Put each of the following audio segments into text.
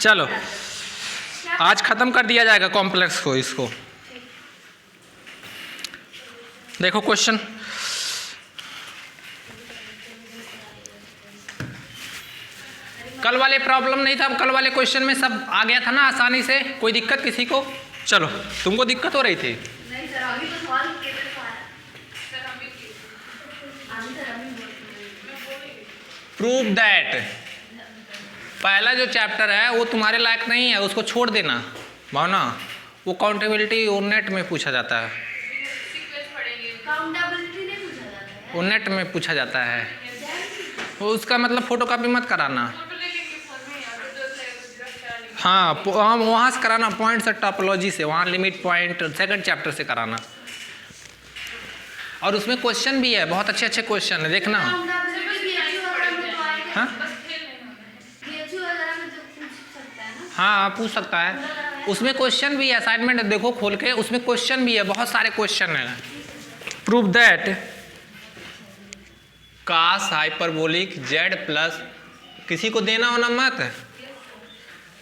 चलो आज खत्म कर दिया जाएगा कॉम्प्लेक्स को। इसको देखो क्वेश्चन, कल वाले प्रॉब्लम नहीं था, कल वाले क्वेश्चन में सब आ गया था ना आसानी से, कोई दिक्कत किसी को? चलो तुमको दिक्कत हो रही थी? नहीं सर, अभी तो सवाल किए थे सर, अभी प्रूव दैट, पहला जो चैप्टर है वो तुम्हारे लायक नहीं है, उसको छोड़ देना भावना। वो काउंटेबिलिटी और नेट में पूछा जाता है, काउंटेबिलिटी नहीं पूछा जाता है, वो नेट में पूछा जाता है। वो उसका मतलब फोटोकॉपी मत कराना। हाँ वहाँ से कराना, पॉइंट्स और टॉपोलॉजी से, वहाँ लिमिट पॉइंट सेकंड चैप्टर से कराना। और उसमें क्वेश्चन भी है, बहुत अच्छे अच्छे क्वेश्चन है, देखना। हाँ हाँ पूछ सकता है, उसमें क्वेश्चन भी है, असाइनमेंट देखो खोल के, उसमें क्वेश्चन भी है, बहुत सारे क्वेश्चन है। Prove that cos hyperbolic z plus, किसी को देना होना मत,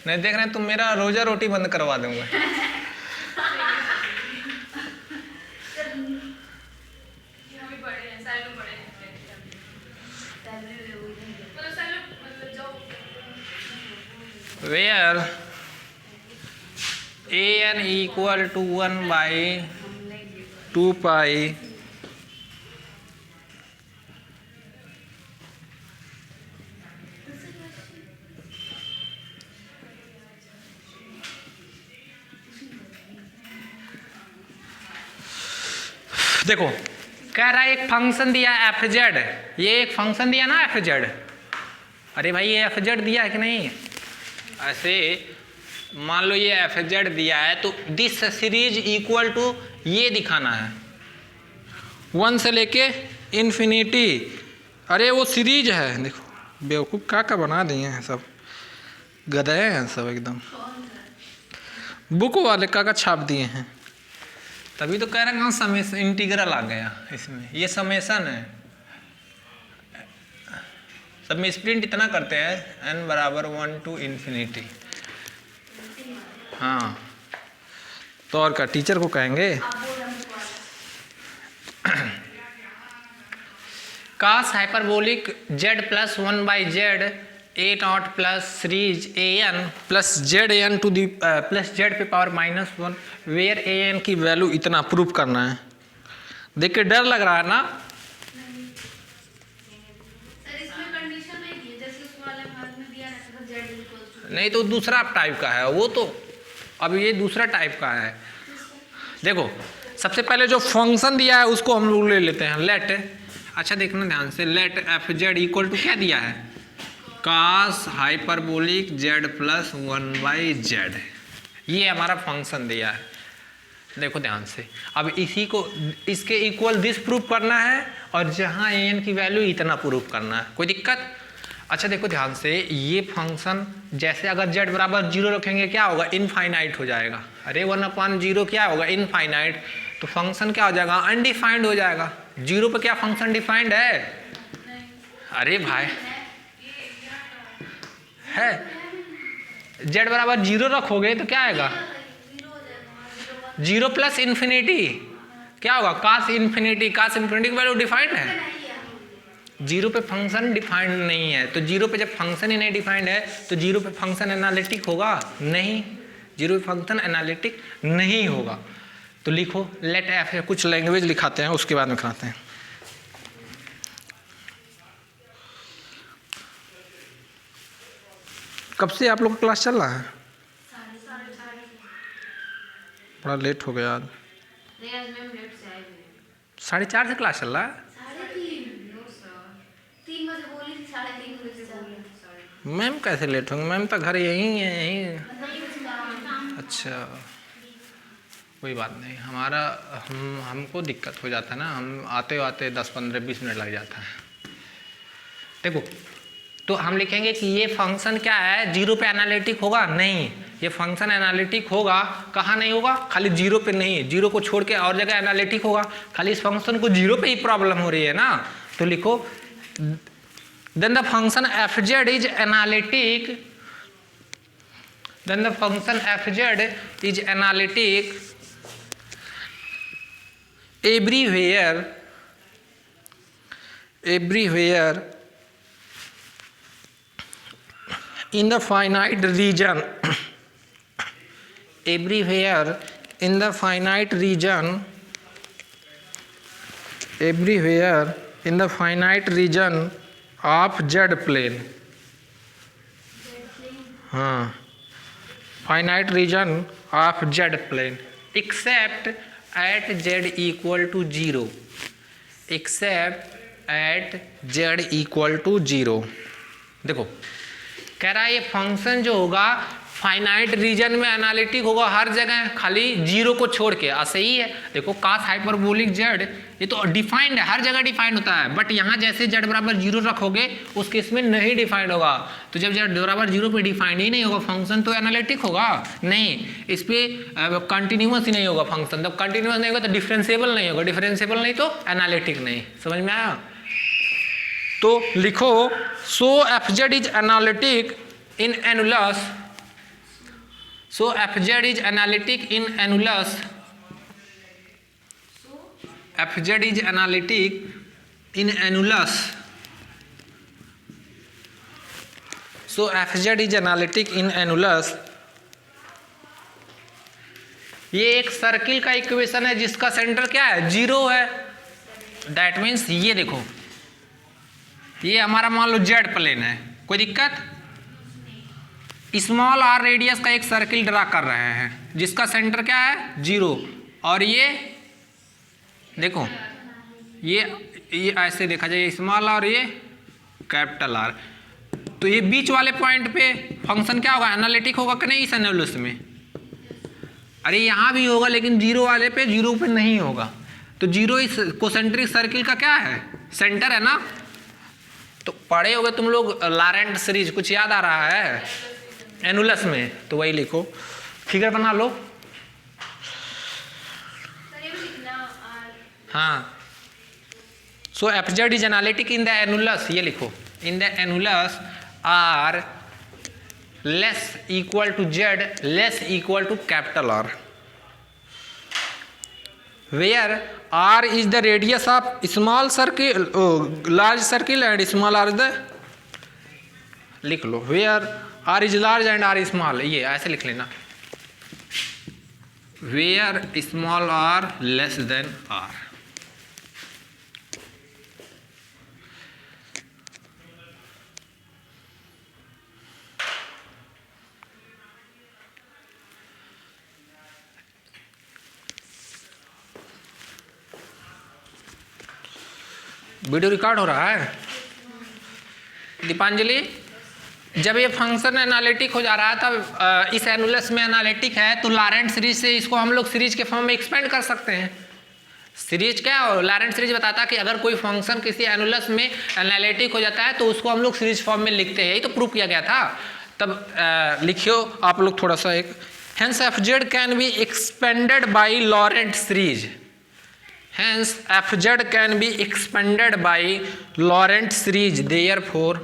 नहीं देख रहे तुम मेरा रोजा रोटी बंद करवा दूंगा। वेयर an equal to 1/2 पाई देखो कह रहा है एक फंक्शन दिया है एफ जेड, ये एक फंक्शन दिया ना एफ जेड। अरे भाई ये एफ जेड दिया है कि नहीं? ऐसे मान लो ये एफ जेड दिया है तो दिस सीरीज इक्वल टू ये दिखाना है 1 से लेके इन्फिनिटी। अरे वो सीरीज है, देखो बेवकूफ़ क्या बना दिए हैं सब, गधे हैं सब एकदम, बुक वाले का छाप दिए हैं। तभी तो कह रहे हैं समेशन इंटीग्रल आ गया इसमें, ये समेशन है। सब में स्प्रिंट इतना करते हैं n बराबर 1 to इन्फिनिटी। हाँ तो और क्या टीचर को कहेंगे। Cos hyperbolic z plus 1/z a nought plus series an plus z n to the plus z पे पावर -1 वेयर an की वैल्यू इतना प्रूव करना है। देख के डर लग रहा है ना? नहीं तो दूसरा टाइप का है वो तो, अब ये दूसरा टाइप का है। देखो सबसे पहले जो फंक्शन दिया है उसको हम लोग ले लेते हैं, लेट, अच्छा देखना ध्यान से, let f z equal to क्या दिया है, कास हाइपरबोलिक जेड प्लस 1/z, ये हमारा फंक्शन दिया है। देखो ध्यान से, अब इसी को इसके इक्वल दिस प्रूव करना है और जहाँ an की वैल्यू इतना प्रूव करना है। कोई दिक्कत? अच्छा देखो ध्यान से, ये फंक्शन जैसे अगर z बराबर 0 रखेंगे क्या होगा, इनफाइनाइट हो जाएगा। अरे 1/0 क्या होगा, इनफाइनाइट, तो फंक्शन क्या हो जाएगा, अनडिफाइंड हो जाएगा। 0 पे क्या फंक्शन डिफाइंड है? अरे भाई है, z बराबर 0 रखोगे तो क्या आएगा, 0 प्लस इन्फिनिटी क्या होगा, कास इन्फिनिटी, कास इन्फिनिटी की वैल्यू डिफाइंड है। 0 पे फंक्शन डिफाइंड नहीं है, तो 0 पे जब फंक्शन ही नहीं डिफाइंड है तो 0 पे फंक्शन एनालिटिक होगा नहीं, 0 पे फंक्शन एनालिटिक नहीं होगा। तो लिखो लेट एफ, कुछ लैंग्वेज लिखाते हैं उसके बाद में कराते हैं। कब से आप लोग का क्लास चल रहा है? बड़ा लेट हो गया आज। 4:30 से क्लास चल रहा है? मैम कैसे लेट होंगे, मैम तो घर यहीं है, यहीं। अच्छा कोई बात नहीं, हमारा हमको दिक्कत हो जाता है ना, हम आते आते 10-15-20 मिनट लग जाता है। देखो तो हम लिखेंगे कि ये फंक्शन क्या है, 0 पे एनालिटिक होगा नहीं, ये फंक्शन एनालिटिक होगा, कहाँ नहीं होगा, खाली 0 पे नहीं, 0 को छोड़ के और जगह एनालिटिक होगा, खाली इस फंक्शन को 0 पे ही प्रॉब्लम हो रही है ना। तो लिखो then the function f z is analytic then the function fz is analytic everywhere in the finite region everywhere in the finite region of z plane. हाँ, finite region of z plane except at z equal to 0, except at z equal to 0. देखो कह रहा है ये function जो होगा finite reason में analytic होगा हर जगह, खाली जीरो को छोड़ के। सही है। देखो कास हाइपरबोलिक जेड ये तो डिफाइंड है, हर जगह डिफाइंड होता है, बट यहाँ जैसे जेड बराबर जीरो रखोगे उस केस में नहीं डिफाइंड होगा। तो जब जेड बराबर जीरो पे डिफाइंड ही नहीं होगा फंक्शन तो एनालिटिक होगा नहीं, इस पर कंटिन्यूस ही नहीं होगा फंक्शन। जब कंटिन्यूस नहीं होगा तो डिफरेंशिएबल नहीं होगा, डिफरेंशिएबल नहीं तो एनालिटिक नहीं। समझ में आया? तो लिखो सो fz is analytic in annulus, so fz is analytic in annulus, fz is analytic in annulus, so fz is analytic in annulus। ये एक सर्किल का इक्वेशन है जिसका सेंटर क्या है, जीरो है। दैट मीन्स ये देखो ये हमारा मान लो जेड प्लेन है, कोई दिक्कत? स्मॉल आर रेडियस का एक सर्किल ड्रा कर रहे हैं जिसका सेंटर क्या है, जीरो। और ये देखो ये ऐसे देखा जाए स्मॉल और ये कैपिटल आर, तो ये बीच वाले पॉइंट पे फंक्शन क्या होगा, एनालिटिक होगा कि नहीं इस एनालिसिस में? अरे यहाँ भी होगा लेकिन जीरो वाले पे, जीरो पे नहीं होगा। तो जीरो इस कोसेंट्रिक सर्किल का क्या है, सेंटर है ना। तो पढ़े होगे तुम लोग लॉरेंट सीरीज, कुछ याद आ रहा है एनुलस में? तो वही लिखो, फिगर बना लो। हाँ, so fz is analytic in the annulus, ये लिखो in the annulus r less equal to z less equal to capital r, where r is the radius of small circle large circle and small r is the, लिख लो where r is large and r small, ये ऐसे लिख लेना, where small r less than r. Video record हो रहा है? दीपांजलि, जब ये फंक्शन एनालिटिक हो जा रहा है तब इस एनुलस में एनालिटिक है तो लॉरेंट सीरीज से इसको हम लोग सीरीज के फॉर्म में एक्सपेंड कर सकते हैं। सीरीज क्या है, लॉरेंट सीरीज बताता है कि अगर कोई फंक्शन किसी एनुलस में एनालिटिक हो जाता है तो उसको हम लोग सीरीज फॉर्म में लिखते हैं, यही तो प्रूव किया गया था। तब लिखियो आप लोग थोड़ा सा एक, hence fz can be expanded by Laurent series, hence fz can be expanded by Laurent series, therefore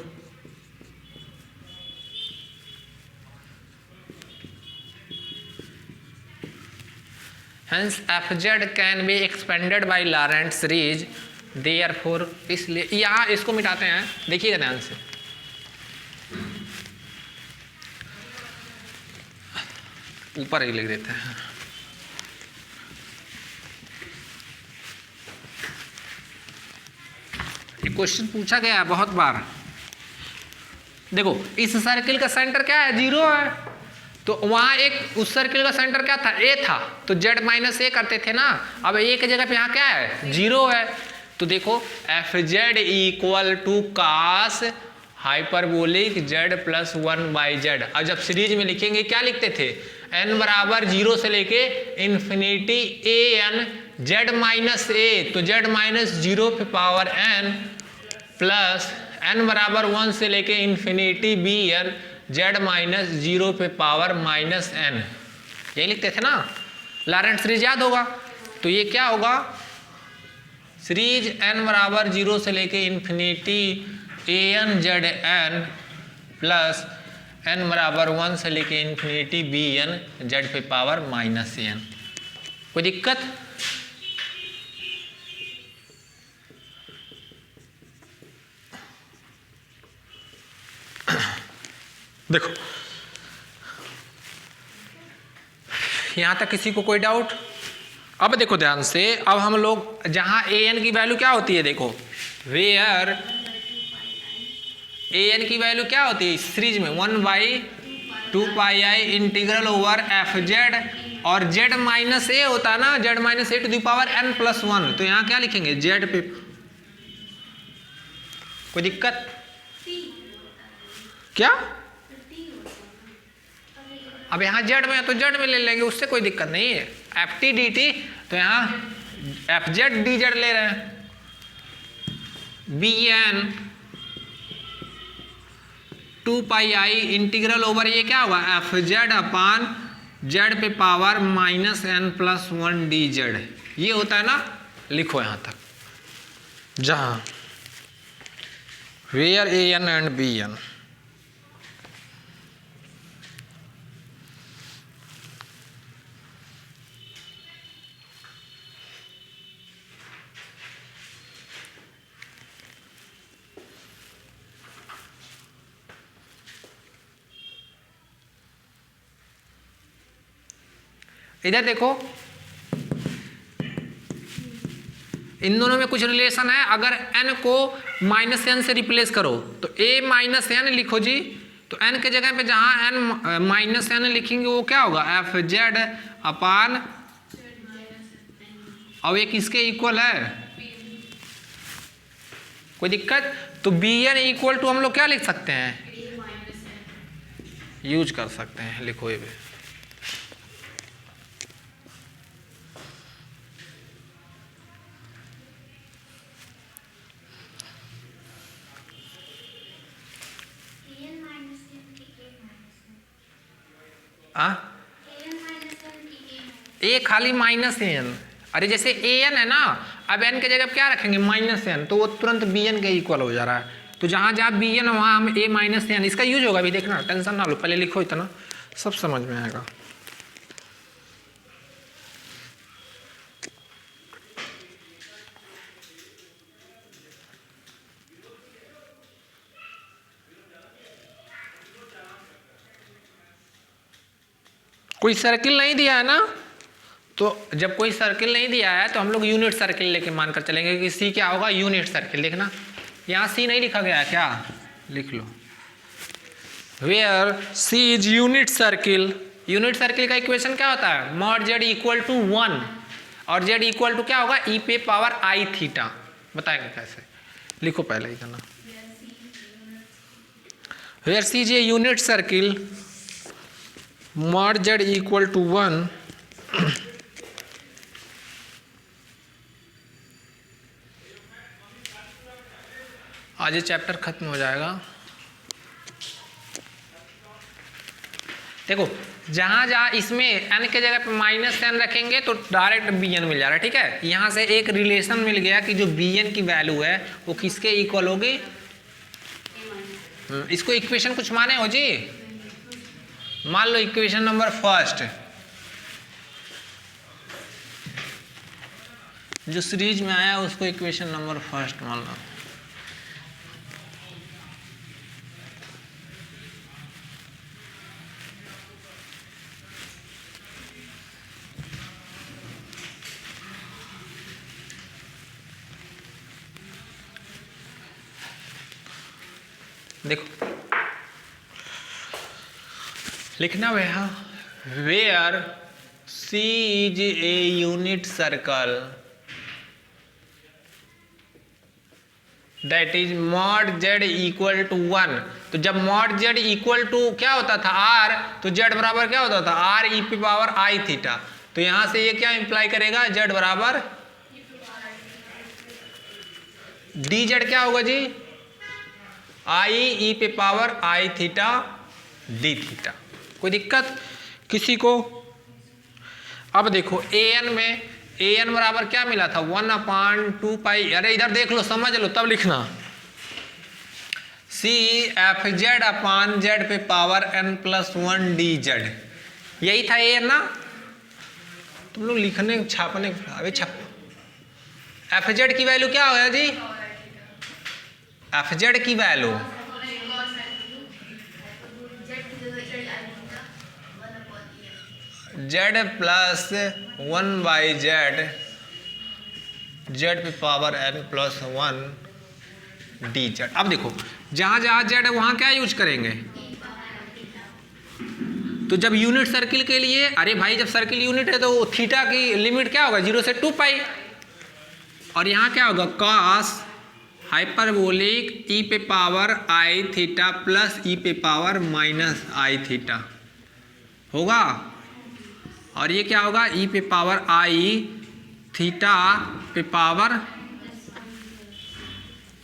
hence fz can be expanded by Laurent series, therefore इसलिए यहाँ इसको मिटाते हैं, देखिएगा ध्यान से। ऊपर ही लिख देते हैं। क्वेश्चन पूछा गया है बहुत बार। देखो इस सर्किल का सेंटर क्या है, जीरो है, तो वहां एक उस सर्किल का सेंटर क्या था, ए था, तो z माइनस ए करते थे ना। अब ए की जगह पे यहाँ क्या है, जीरो है, तो देखो fz equal to cos hyperbolic z plus 1/z। अब जब सीरीज में लिखेंगे क्या लिखते थे, n बराबर जीरो से लेके infinity a n z minus a, तो z माइनस जीरो पे पावर n प्लस n बराबर 1 से लेके infinity b n z minus zero पे पावर माइनस n, यही लिखते थे ना। लॉरेंट सीरीज याद होगा, तो ये क्या होगा, सीरीज n बराबर जीरो से लेके infinity a n z n plus n बराबर 1 से लेके इन्फिनिटी बी एन जेड पे पावर माइनस एन। कोई दिक्कत? देखो यहां तक किसी को कोई डाउट? अब देखो ध्यान से, अब हम लोग जहां ए एन की वैल्यू क्या होती है, देखो वेयर ए एन की वैल्यू क्या होती है सीरीज में 1/2 इंटीग्रल ओवर एफ जेड, और जेड माइनस ए होता है ना, z minus a to the power n plus 1। तो यहां क्या लिखेंगे जेड पे। कोई दिक्कत? क्या? अब यहाँ जेड में है तो जेड में ले लेंगे, उससे कोई दिक्कत नहीं है। एफ टी डी टी, तो यहाँ एफ जेड डी जेड ले रहे हैं। बी एन 2 इंटीग्रल ओवर ये क्या होगा एफ जेड अपान जेड पे power minus n plus 1 d z. ये होता है ना, लिखो यहां तक जहां where a n and b n. इधर देखो इन दोनों में कुछ रिलेशन है। अगर n को माइनस एन से रिप्लेस करो तो a माइनस एन लिखो जी, तो n के जगह पे जहां n माइनस एन लिखेंगे वो क्या होगा एफ जेड अपान, और ये किसके इक्वल है? कोई दिक्कत? तो बी एन इक्वल टू हम लोग क्या लिख सकते हैं, यूज कर सकते हैं, लिखो ये भी। ए खाली माइनस एन, अरे जैसे ए एन है ना, अब एन के जगह क्या रखेंगे माइनस एन, तो वो तुरंत बी एन के इक्वल हो जा रहा है। तो जहां जहां बी एन वहां हम ए माइनस एन, इसका यूज होगा, अभी देखना, टेंशन ना लो, पहले लिखो इतना, सब समझ में आएगा। कोई सर्किल नहीं दिया है ना, तो जब कोई सर्किल नहीं दिया है तो हम लोग यूनिट सर्किल लेके मानकर चलेंगे कि सी क्या होगा यूनिट सर्किल। देखना यहाँ सी नहीं लिखा गया है क्या, लिख लो where c is unit circle. Unit circle का इक्वेशन क्या होता है मॉड जेड इक्वल टू 1, और जेड इक्वल टू क्या होगा ई पे पावर आई थीटा। बताएंगे कैसे, लिखो पहले ही करना। Where c is a unit circle mod z equal to 1 आज ये चैप्टर खत्म हो जाएगा। देखो जहां जहां इसमें n के जगह पे माइनस n रखेंगे तो डायरेक्ट bn मिल जा रहा है, ठीक है। यहां से एक रिलेशन मिल गया कि जो bn की वैल्यू है वो किसके इक्वल होगी, इसको इक्वेशन कुछ माने हो जी, मान लो इक्वेशन नंबर फर्स्ट जो सीरीज में आया उसको इक्वेशन नंबर फर्स्ट मान लो। देखो लिखना भैया where c is a unit circle that is mod z equal to 1। तो जब मॉड जेड इक्वल टू क्या होता था आर, तो जेड बराबर क्या होता था R E P power i theta. तो यहां से ये क्या इंप्लाई करेगा जेड बराबर डी जेड क्या होगा जी आई ई पे power i theta d theta. कोई दिक्कत किसी को? अब देखो ए एन में ए एन बराबर क्या मिला था 1/2 पाई। अरे इधर देख लो समझ लो तब लिखना। C सी एफ जेड अपान जेड पे पावर n+1 डी जेड, यही था ये ना। तुम लोग लिखने छापने अभी छाप। एफ जेड की वैल्यू क्या होगा जी? एफ जेड की value Z plus 1/z Z पे पावर n+1 डी जेड। अब देखो जहां जहां जेड है वहां क्या यूज करेंगे? तो जब यूनिट सर्किल के लिए, अरे भाई जब सर्किल यूनिट है तो थीटा की लिमिट क्या होगा? 0 से 2 पाई। और यहाँ क्या होगा? कॉस हाइपरबोलिक ई पे पावर आई थीटा प्लस ई पे पावर माइनस आई थीटा होगा। और ये क्या होगा? ई पे पावर आई थीटा पे पावर,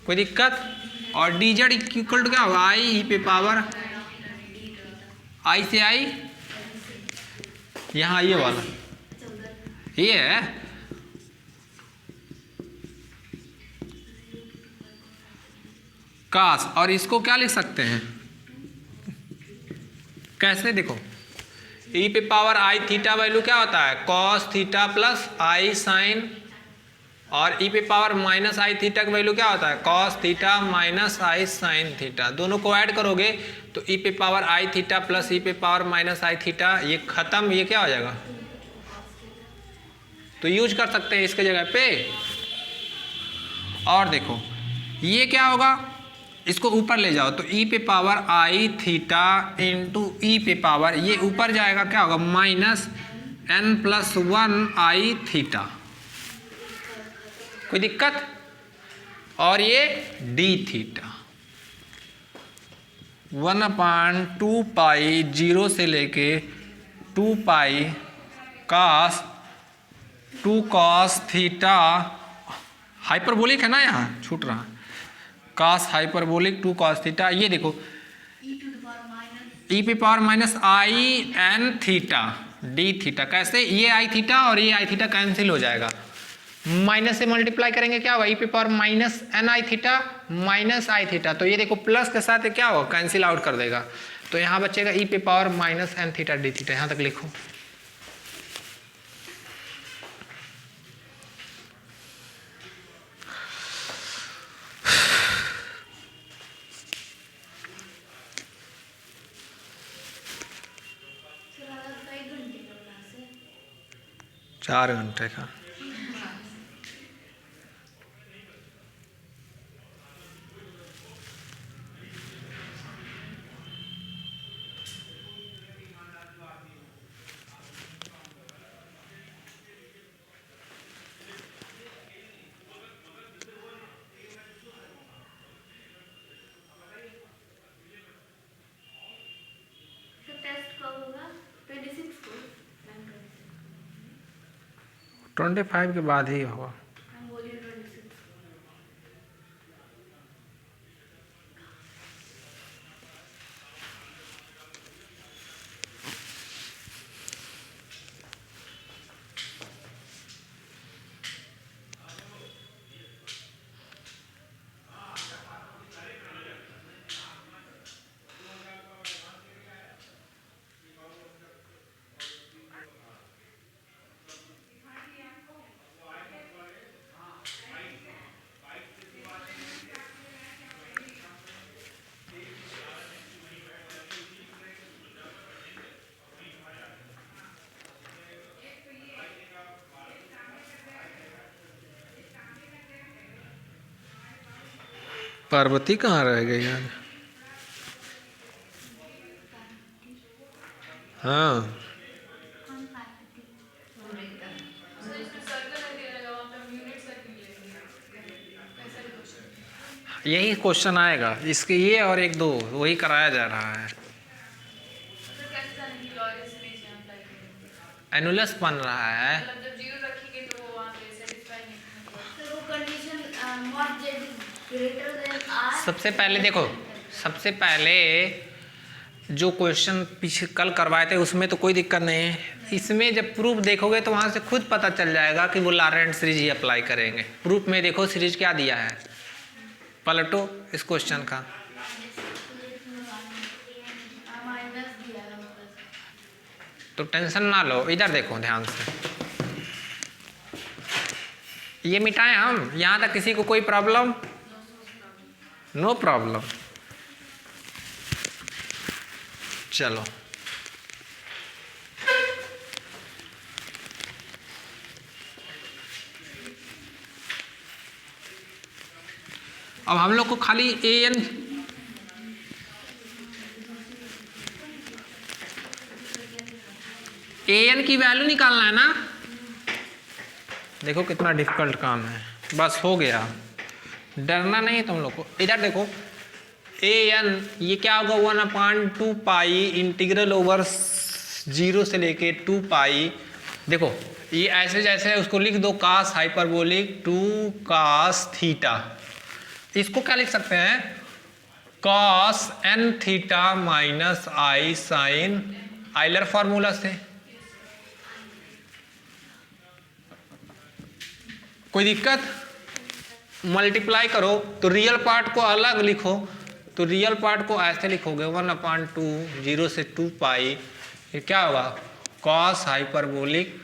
कोई दिक्कत? और डी जेड इक्वल टू क्या होगा? आई ई पे पावर आई से आई, यहाँ ये वाला ये है कास। और इसको क्या लिख सकते हैं? कैसे? देखो ई पे पावर आई थीटा वैल्यू क्या होता है? Cos theta plus i sign, और ई पे पावर माइनस आई थीटा का वैल्यू क्या होता है? कॉस थीटा माइनस आई साइन थीटा। दोनों को ऐड करोगे तो ई पे पावर आई थीटा प्लस ई पे पावर माइनस आई थीटा, ये खत्म, ये क्या हो जाएगा? तो यूज कर सकते हैं इसके जगह पे। और देखो ये क्या होगा? इसको ऊपर ले जाओ तो ई पे power i theta into e पे पावर, ये ऊपर जाएगा क्या होगा? माइनस n+1 आई थीटा। कोई दिक्कत? और ये डी थीटा 1/2 पाई 0 से लेके 2 पाई कास 2 कॉस थीटा, हाइपरबोलिक है ना, यहाँ छूट रहा, कास हाइपरबोलिक 2 कॉस थीटा। ये देखो ई पे power minus i n theta d theta. कैसे? ये आई थीटा और ये आई थीटा कैंसिल हो जाएगा, माइनस से मल्टीप्लाई करेंगे क्या होगा? ई पे पावर माइनस एन आई थीटा माइनस आई थीटा। तो ये देखो प्लस के साथ क्या होगा? कैंसिल आउट कर देगा। तो यहाँ बचेगा ई पे power minus n theta d theta. यहाँ तक लिखो। चार घंटे का। टेस्ट कब होगा? 26 को। 25 के बाद ही होगा। हम बोलिए 26। पार्वती कहाँ रह गई यार? हाँ यही क्वेश्चन आएगा इसके, ये और एक दो वही कराया जा रहा है। एनुलस बन रहा है। सबसे पहले देखो, सबसे पहले जो क्वेश्चन पीछे कल करवाए थे उसमें तो कोई दिक्कत नहीं है। इसमें जब प्रूफ देखोगे तो वहाँ से खुद पता चल जाएगा कि वो लॉरेंट सीरीज ही अप्लाई करेंगे। प्रूफ में देखो सीरीज क्या दिया है, पलटो इस क्वेश्चन का। तो टेंशन ना लो, इधर देखो ध्यान से, ये मिटाएं हम। यहां तक किसी को कोई प्रॉब्लम? No problem. चलो अब हम लोग को खाली an की वैल्यू निकालना है ना। देखो कितना डिफिकल्ट काम है, बस हो गया, डरना नहीं तुम लोग को। इधर देखो an ये क्या होगा, 1/2 पाई इंटीग्रल ओवर 0 से लेके 2 पाई। देखो ये ऐसे जैसे है उसको लिख दो cos हाइपरबोलिक 2 cos थीटा। इसको क्या लिख सकते हैं, cos n थीटा माइनस आई साइन आइलर फार्मूला से। कोई दिक्कत? मल्टीप्लाई करो तो रियल पार्ट को अलग लिखो, तो रियल पार्ट को ऐसे लिखोगे 1/2 0 से 2 पाई, फिर क्या होगा cos हाइपरबोलिक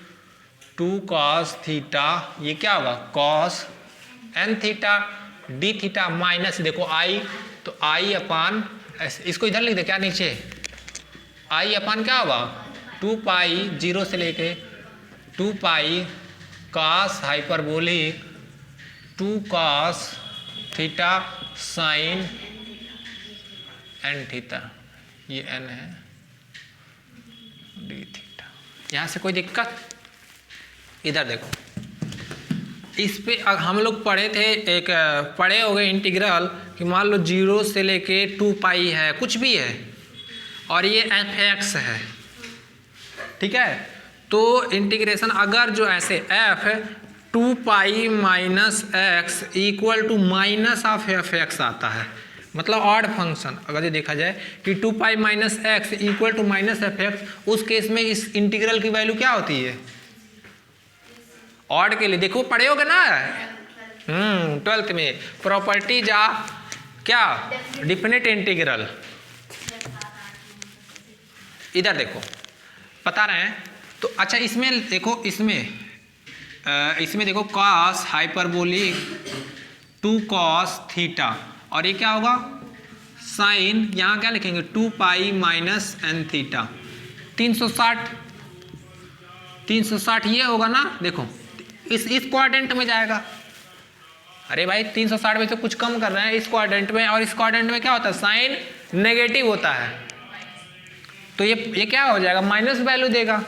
2 cos थीटा, ये क्या होगा cos n theta d theta minus देखो i, तो i अपान, इसको इधर लिख दे क्या नीचे, i अपान क्या होगा 2 पाई 0 से लेके 2 पाई cos hyperbolic 2 cos theta sine n theta, ये n है d थीटा। यहाँ से कोई दिक्कत? इधर देखो, इस पे हम लोग पढ़े थे, एक पढ़े हो गए इंटीग्रल कि मान लो 0 से लेके 2 पाई है, कुछ भी है, और ये f(x) है, ठीक है। तो इंटीग्रेशन अगर जो ऐसे f 2 pi minus x equal to minus of f(x) आता है, मतलब ऑड फंक्शन अगर ये देखा जाए कि 2 pi minus x equal to minus f(x), उस केस में इस इंटीग्रल की वैल्यू क्या होती है, ऑड के लिए। देखो पढ़े होगे ना 12th में प्रॉपर्टीज ऑफ क्या, डिफिनिट इंटीग्रल। इधर देखो बता रहे हैं, तो अच्छा इसमें देखो, इसमें देखो cos हाइपरबोलिक 2 cos थीटा, और ये क्या होगा साइन, यहाँ क्या लिखेंगे 2 पाई माइनस n थीटा, 360 ये होगा ना। देखो इस क्वाड्रेंट में जाएगा, अरे भाई 360 में से कुछ कम कर रहे हैं इस क्वाड्रेंट में, और इस क्वाड्रेंट में क्या होता है साइन नेगेटिव होता है, तो ये क्या हो जाएगा माइनस वैल्यू देगा,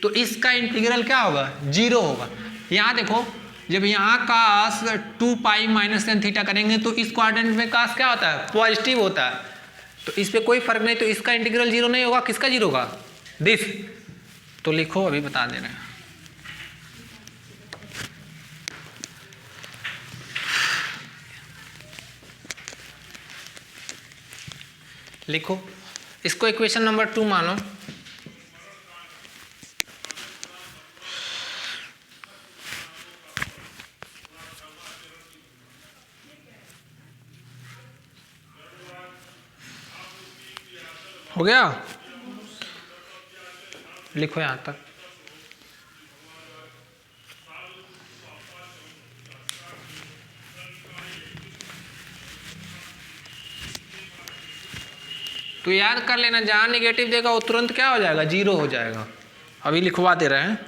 तो इसका इंटीग्रल क्या होगा 0 होगा। यहाँ देखो जब यहाँ cos 2 pi minus n theta करेंगे तो इस क्वाड्रेंट में cos क्या होता है पॉजिटिव होता है, तो इस पे कोई फर्क नहीं, तो इसका इंटीग्रल 0 नहीं होगा, किसका 0 होगा दिस। तो लिखो अभी बता दे रहे हैं, लिखो इसको इक्वेशन नंबर 2 मानो। हो गया, लिखो यहां तक। तो याद कर लेना, जहां नेगेटिव देगा वो तुरंत क्या हो जाएगा 0 हो जाएगा। अभी लिखवा दे रहे हैं,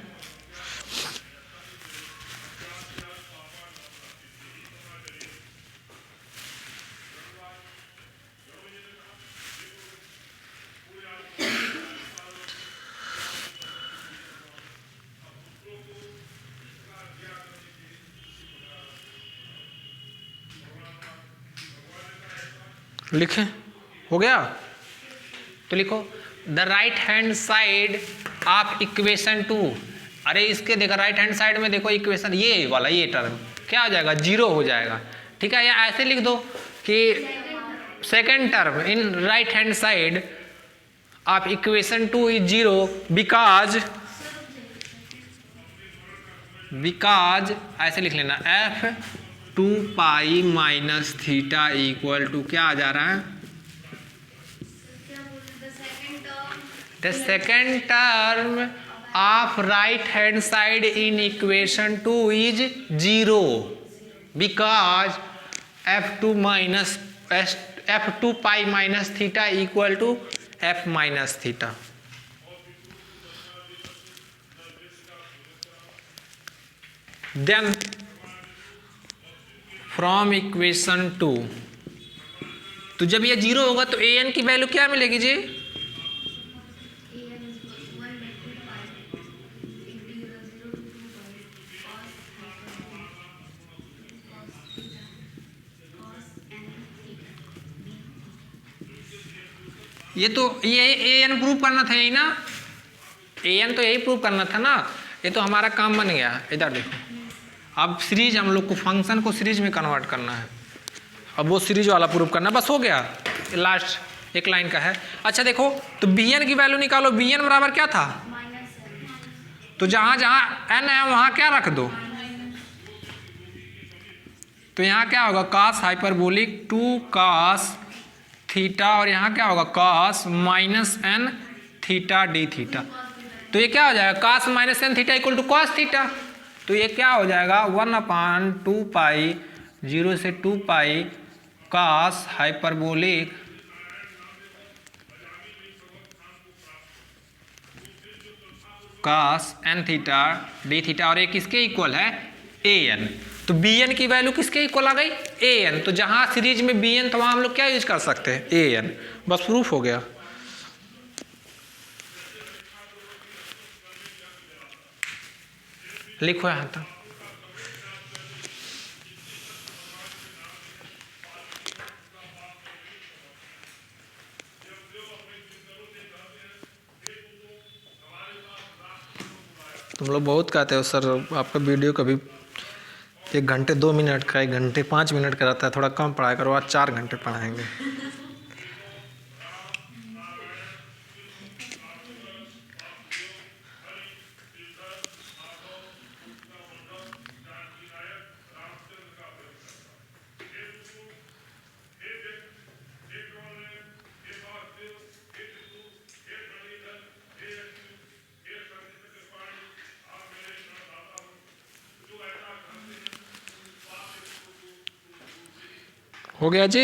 लिखें, हो गया। तो लिखो the right hand side of equation 2, अरे इसके देखो राइट हैंड साइड में देखो इक्वेशन ये वाला, ये टर्म क्या हो जाएगा 0 हो जाएगा, ठीक है। या ऐसे लिख दो कि second term in right hand side of equation 2 is 0 because ऐसे लिख लेना f 2 pi minus theta equal to क्या आ जा रहा है The second term the second term of right hand side in equation 2 is 0 because f2 minus f2 pi minus theta equal to f minus theta. Then from equation 2, तो जब ये 0 होगा तो a n की वैल्यू क्या मिलेगी जी? ये तो ये a n प्रूव करना था, यही ना? a n तो यही प्रूव करना था ना। ये तो हमारा काम बन गया। इधर देखो, अब सीरीज हम लोग को फंक्शन को सीरीज में कन्वर्ट करना है। अब वो सीरीज वाला प्रूव करना, बस हो गया। लास्ट एक लाइन का है। अच्छा देखो, तो बी एन की वैल्यू निकालो। बी एन बराबर क्या था? तो जहां जहां एन है वहां क्या रख दो, तो यहाँ क्या होगा? कॉस हाइपरबोलिक 2 कॉस थीटा, और यहाँ क्या होगा? Cos minus n theta d theta. तो ये क्या हो जाएगा? Cos minus n theta equal to cos theta. तो ये क्या हो जाएगा? 1/2 पाई 0 से 2 pi cos hyperbolic cos n theta d theta, और ये किसके इक्वल है? A n. तो बी एन की वैल्यू किसके इक्वल आ गई? A n. तो जहां सीरीज में बी एन, तो वहां हम लोग क्या यूज कर सकते हैं? A N. बस प्रूफ हो गया। लिखो यहां तक। तुम लोग बहुत कहते हो सर आपका वीडियो कभी 1 घंटे 2 मिनट का, 1 घंटे 5 मिनट का रहता है, थोड़ा कम पढ़ाया करो। आज 4 घंटे पढ़ाएंगे। हो गया जी?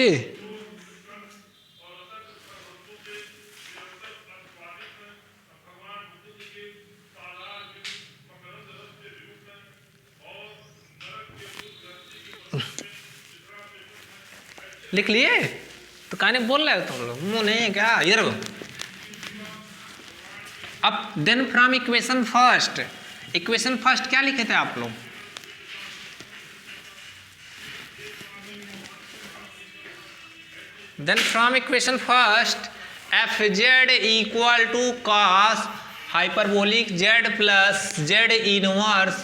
लिख लिए? तो कहने बोल रहे हो तुम लोग, मुंह नहीं है क्या? इधर हो। अब then from equation first, equation first क्या लिखे थे आप लोग? Then from equation first, fz equal to cos hyperbolic z plus z inverse,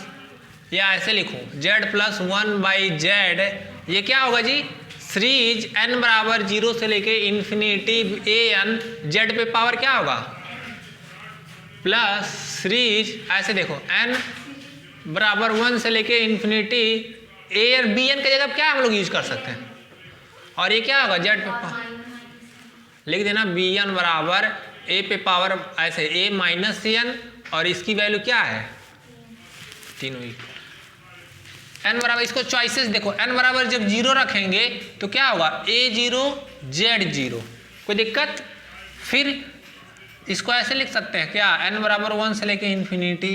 या ऐसे लिखो z plus 1/z। ये क्या होगा जी? सीरीज n बराबर 0 से लेके इन्फिनिटी ए एन, z पे पावर क्या होगा? प्लस सीरीज ऐसे देखो n बराबर 1 से लेके इन्फिनिटी ए और बी एन की जगह क्या हम लोग यूज कर सकते हैं? और ये क्या होगा? जेड पे पावर लिख देना। बी एन बराबर ए पे पावर ऐसे ए माइनस सी एन, और इसकी वैल्यू क्या है? तीनों ही। एन बराबर, इसको चॉइसेस देखो, एन बराबर जब 0 रखेंगे तो क्या होगा? ए 0 जेड 0, कोई दिक्कत? फिर इसको ऐसे लिख सकते हैं क्या? एन बराबर 1 से लेके इन्फिनिटी,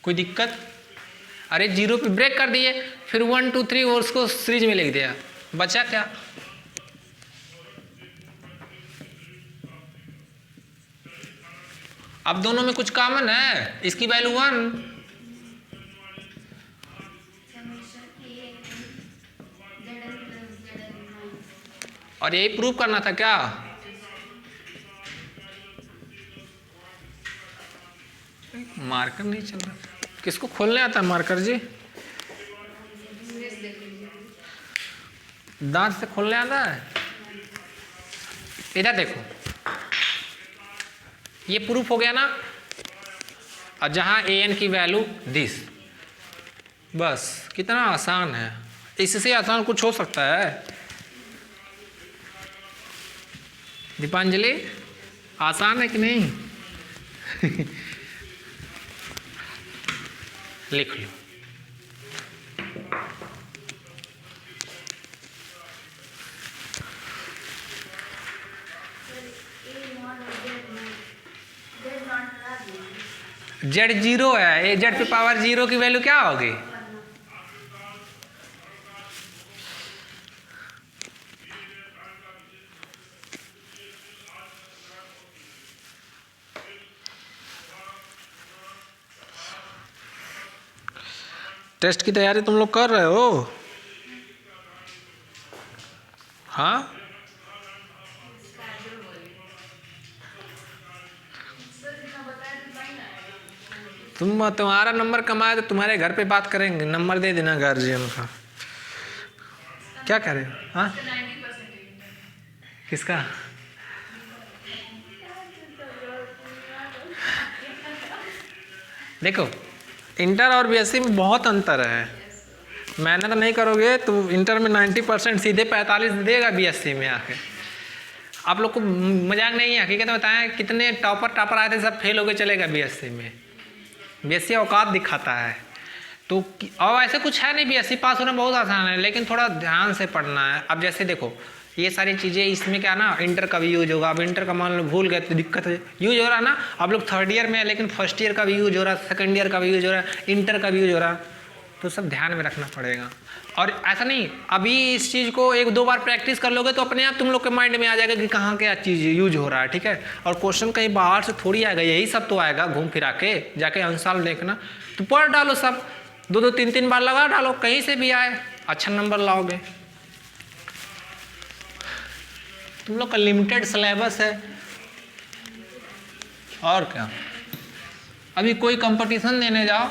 कोई दिक्कत? अरे 0 पे ब्रेक कर दिए, फिर 1 2 3 और उसको सीरीज में लिख दिया, बचा क्या? अब दोनों में कुछ कॉमन है, इसकी वैल्यू 1, और यही प्रूव करना था क्या? मार्कर नहीं चल रहा, किसको खोलने आता है मार्कर जी? दांत से खोलने आता है? इधर देखो, ये प्रूफ हो गया ना। और जहां ए एन की वैल्यू दिस, बस कितना आसान है, इससे आसान कुछ हो सकता है? दीपांजलि आसान है कि नहीं? लिख लो। जेड 0 है, जेड पे पावर 0 की वैल्यू क्या होगी? टेस्ट की तैयारी तुम लोग कर रहे हो? हाँ, तुम्हारा नंबर कमाए तो तुम्हारे घर पे बात करेंगे, नंबर दे देना गार्जियन का। क्या कह रहे हो? हाँ, किसका? देखो, इंटर और बीएससी में बहुत अंतर है। मेहनत नहीं करोगे तो इंटर में 90% सीधे 45 देगा बीएससी में आके। आप लोग को मजाक नहीं है, हकीकत बताएं, कितने टॉपर आए थे सब फेल होके चलेगा बीएससी में। बीएससी औकात दिखाता है। तो और ऐसे कुछ है नहीं, बीएससी पास होना बहुत आसान है, लेकिन थोड़ा ध्यान से पढ़ना है। अब जैसे देखो ये सारी चीज़ें, इसमें क्या ना, इंटर का भी यूज होगा। अब इंटर का मान लो भूल गए तो दिक्कत है, यूज हो रहा है ना। आप लोग 3rd ईयर में है, लेकिन 1st ईयर का भी यूज हो रहा है, 2nd ईयर का भी यूज हो रहा है, इंटर का भी यूज हो रहा है, तो सब ध्यान में रखना पड़ेगा। और ऐसा नहीं, अभी इस चीज़ को 1-2 बार प्रैक्टिस कर लोगे तो अपने आप तुम लोग के माइंड में आ जाएगा कि कहाँ क्या चीज़ यूज हो रहा है, ठीक है। और क्वेश्चन कहीं बाहर से थोड़ी आएगा, यही सब तो आएगा घूम फिरा के, जाके आंसर देखना। तो पढ़ डालो सब, 2-2 3-3 बार लगा डालो, कहीं से भी आए अच्छा नंबर लाओगे। तुम लोग का लिमिटेड सिलेबस है और क्या। अभी कोई कंपटीशन देने जाओ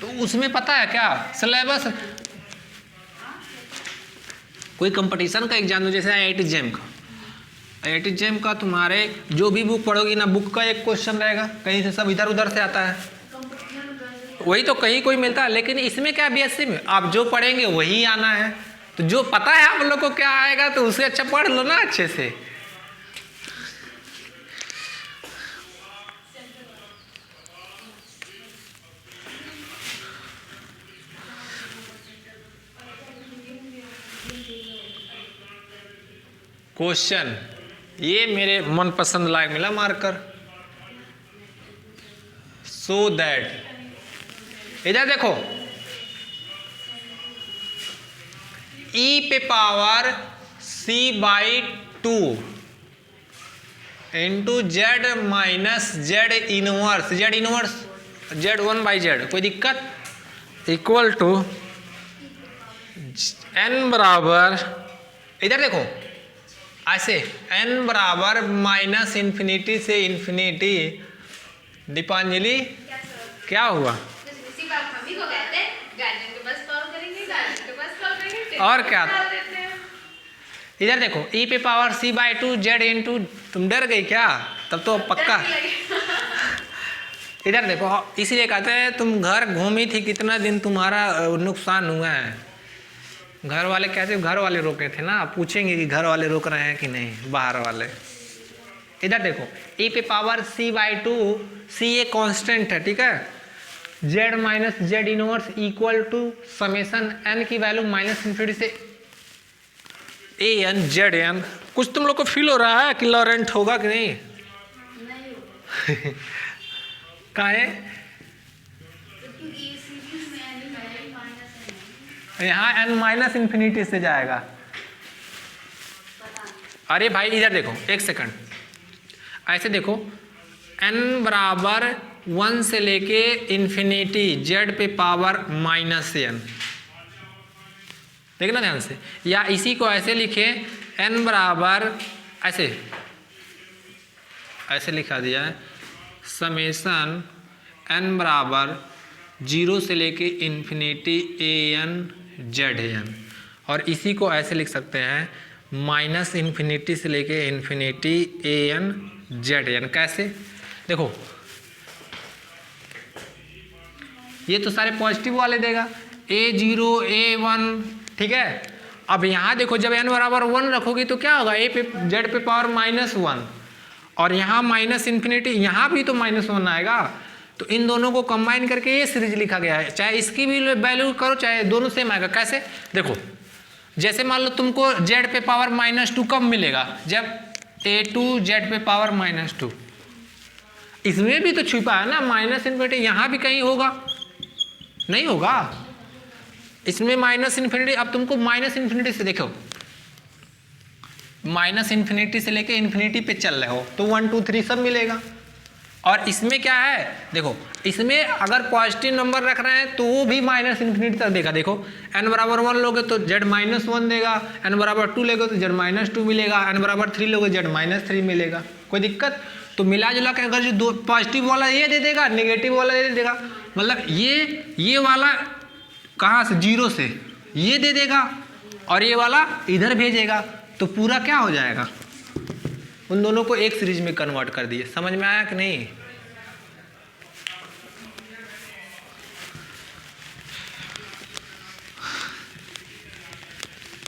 तो उसमें पता है क्या सिलेबस, कोई कंपटीशन का एग्जाम दो, जैसे IIT JEM का, IIT JEM का तुम्हारे जो भी बुक पढ़ोगी ना, बुक का एक क्वेश्चन रहेगा, कहीं से सब इधर उधर से आता है, वही तो कहीं कोई मिलता है। लेकिन इसमें क्या, बीएससी में आप जो पढ़ेंगे वही आना है। तो जो पता है आप लोग को क्या आएगा तो उसे अच्छा पढ़ लो ना अच्छे से। क्वेश्चन ये मेरे मनपसंद लायक मिला मार्कर, सो दैट इधर देखो, e पे power c/2 into Z minus z inverse, z1/z, कोई दिक्कत, इक्वल टू n बराबर, इधर देखो ऐसे n बराबर -∞ से इन्फिनिटी। दीपांजलि क्या हुआ? इसी बात हम ही को कहते हैं, गार्जियन के पास कॉल करेंगे, गार्जियन के पास कॉल करेंगे, और क्या? डाल देते हैं। इधर देखो e पे पावर c/2 z इंटू, तुम डर गई क्या? तब तो पक्का। इधर देखो, इसीलिए कहते हैं तुम घर घूमी थी कितना दिन, तुम्हारा नुकसान हुआ है। घर वाले कैसे, घर वाले रोके थे ना, पूछेंगे कि घर वाले रोक रहे हैं कि नहीं, बाहर वाले। इधर देखो e पे पावर c/2, c एक कांस्टेंट है, ठीक है, z minus z inverse equal to summation n की वैल्यू -∞ से an zn। कुछ तुम लोग को फील हो रहा है कि लॉरेंट होगा कि नहीं? नहीं होगा। कहाँ है? क्योंकि ये सीरीज में n माइनस है, यहाँ n -∞ से जाएगा। पता नहीं। अरे भाई इधर देखो, एक सेकंड, ऐसे देखो, n बराबर 1 से लेके इन्फिनिटी, z पे पावर -n, देखना ध्यान से। या इसी को ऐसे लिखे, n बराबर ऐसे लिखा दिया है, समेसन n बराबर 0 से लेके इन्फिनिटी an zn। और इसी को ऐसे लिख सकते हैं, -∞ से लेके इन्फिनिटी an zn। कैसे? देखो ये तो सारे पॉजिटिव वाले देगा, a0 a1, ठीक है, अब यहाँ देखो जब n बराबर 1 रखोगे तो क्या होगा, ए पे जेड पे पावर -1 और यहाँ माइनस इन्फिनिटी, यहाँ भी तो -1 आएगा। तो इन दोनों को कंबाइन करके ये सीरीज लिखा गया है, चाहे इसकी भी वैल्यू करो चाहे दोनों सेम आएगा। कैसे देखो, जैसे मान लो तुमको जेड पे पावर -2 कब मिलेगा, जब a2 जेड पे पावर -2, इसमें भी तो छुपा है ना माइनस इन्फिनिटी, यहाँ भी कहीं होगा, नहीं होगा इसमें माइनस इन्फिनिटी। अब तुमको माइनस इन्फिनिटी से देखो, माइनस इन्फिनिटी से लेके इन्फिनिटी पे चल रहे हो तो 1 2 3 सब मिलेगा। और इसमें क्या है देखो, इसमें अगर पॉजिटिव नंबर रख रहे हैं तो वो भी माइनस इन्फिनिटी तक देगा। देखो n बराबर 1 लोगे तो z -1 देगा, n बराबर 2 लोगे तो z -2 मिलेगा, n बराबर 3 लोगे z -3 मिलेगा। कोई दिक्कत? तो मिला जुला के अगर जो दो पॉजिटिव वाला ये दे देगा, नेगेटिव वाला ये दे देगा, मतलब ये वाला कहाँ से, 0 से ये दे देगा और ये वाला इधर भेजेगा, तो पूरा क्या हो जाएगा, उन दोनों को एक सीरीज में कन्वर्ट कर दिए। समझ में आया कि नहीं?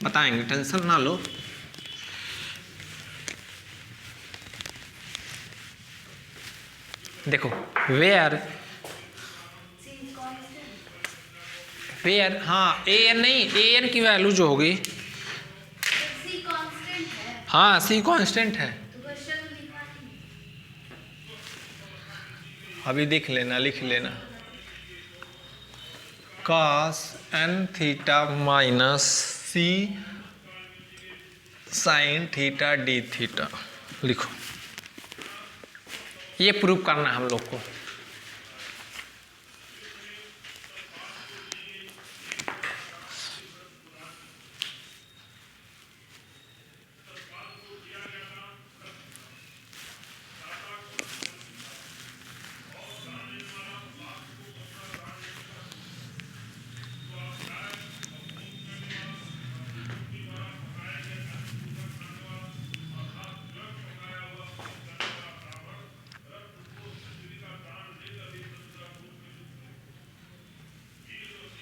बताएंगे, टेंशन ना लो। देखो वेयर हाँ ए एन नहीं, ए एन की वैल्यू जो होगी, हाँ सी कांस्टेंट है। अभी लिख लेना cos n थीटा माइनस सी साइन थीटा डी थीटा लिखो, ये प्रूव करना है हम लोग को।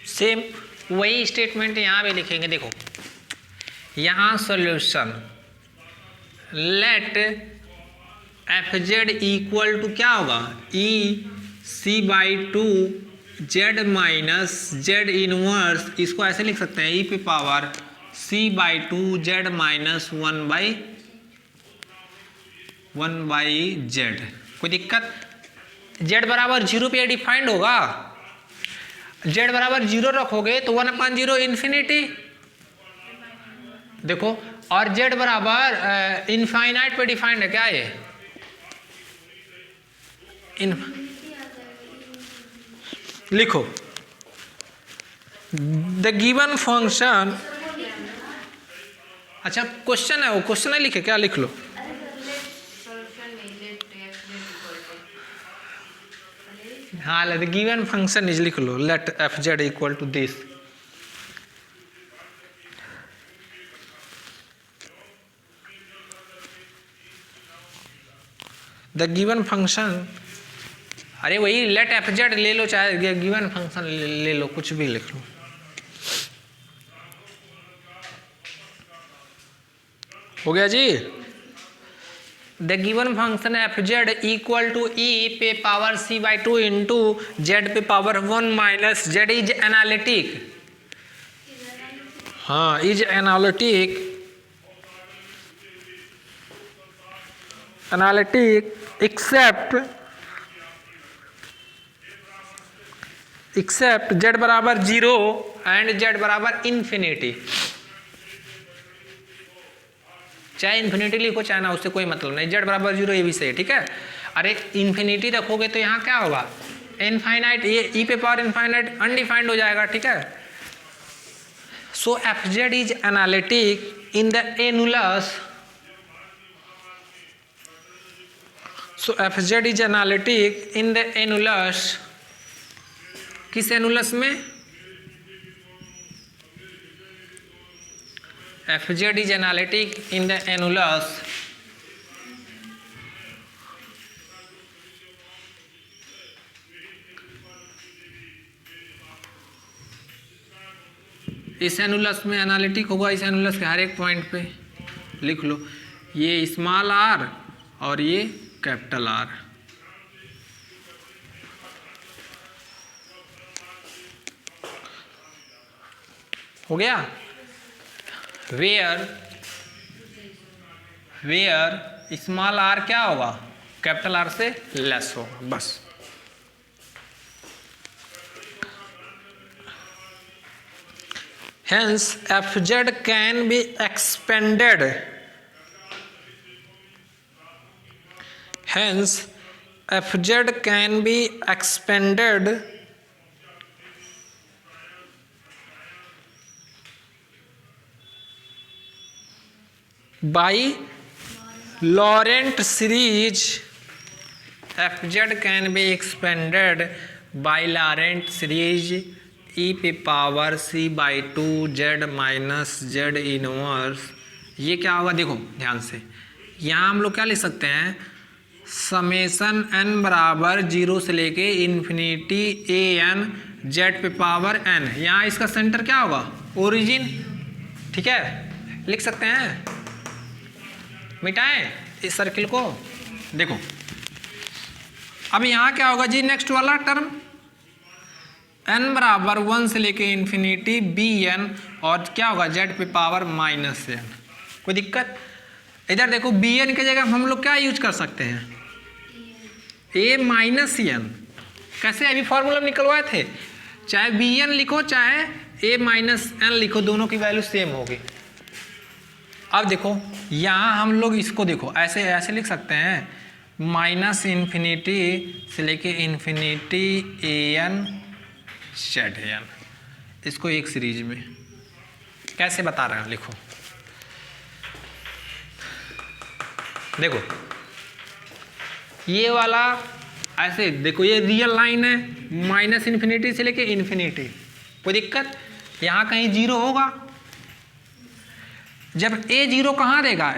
सेम वही स्टेटमेंट यहाँ भी लिखेंगे। देखो यहाँ solution let f z equal to क्या होगा, e c by 2 z minus z inverse, इसको ऐसे लिख सकते हैं ई पे power c by 2 z minus 1 by z. कोई दिक्कत? जेड बराबर 0 पे डिफाइंड होगा, जेड बराबर 0 रखोगे तो 1/0 इन्फिनिटी, देखो, और जेड बराबर इनफाइनाइट पे डिफाइंड है क्या ये, लिखो द गिवन फंक्शन। अच्छा क्वेश्चन है, वो क्वेश्चन है लिखे क्या, लिख लो। हाँ द गिवन फंक्शन इज, लिख लो let f z equal to this. The given function, अरे वही लेट एफ जेड ले लो, चाहे गिवन फंक्शन ले लो, कुछ भी लिख लो। हो गया जी। The given function f z equal to e पे power c by 2 into z पे power 1 minus z is analytic, हाँ इज एनालिटिक एक्सेप्ट जेड बराबर 0 एंड जेड बराबर इन्फिनिटी। चाहे इन्फिनिटी लिखो चाहे ना, उससे कोई मतलब नहीं, जेड बराबर 0 ये भी सही है, ठीक है। अरे इन्फिनिटी रखोगे तो यहाँ क्या होगा, इनफाइनाइट, ये ई पे पावर इनफाइनाइट अनडिफाइंड हो जाएगा, ठीक है। So f z is analytic in the annulus, so f z is analytic in the annulus, किस एनुलस में, f z is analytic in the annulus इस एनुलस में एनालिटिक होगा, इस एनुलस के हर एक पॉइंट पे लिख लो, ये स्मॉल आर और ये कैपिटल आर। हो गया। वेयर स्मॉल आर क्या होगा, कैपिटल आर से लेस होगा, बस। Hence fz can be expanded. Hence fz can be expanded by Laurent series. fz can be expanded by Laurent series e पे power c by 2 z minus z inverse. ये क्या होगा, देखो ध्यान से, यहाँ हम लोग क्या लिख सकते हैं, समेसन n बराबर 0 से लेके इन्फिनिटी a n z पे पावर n। यहाँ इसका सेंटर क्या होगा, ओरिजिन, ठीक है, लिख सकते हैं। मिटाएं इस सर्किल को। देखो अब यहाँ क्या होगा जी, नेक्स्ट वाला टर्म n बराबर 1 से लेके इन्फिनिटी बी एन, और क्या होगा z पे पावर माइनस n। कोई दिक्कत? इधर देखो बी एन की जगह हम लोग क्या यूज कर सकते हैं, a माइनस एन। कैसे, अभी फॉर्मूला निकलवाए थे, चाहे बी एन लिखो चाहे a माइनस एन लिखो, दोनों की वैल्यू सेम होगी। अब देखो यहाँ हम लोग इसको देखो ऐसे ऐसे लिख सकते हैं, माइनस इन्फिनिटी से लेके infinity a n z N, इसको एक सीरीज में कैसे बता रहे हैं, लिखो। देखो ये वाला ऐसे देखो, ये रियल लाइन है, माइनस इन्फिनिटी से लेके इन्फिनिटी, कोई दिक्कत? यहाँ कहीं जीरो होगा, जब a जीरो कहाँ देगा,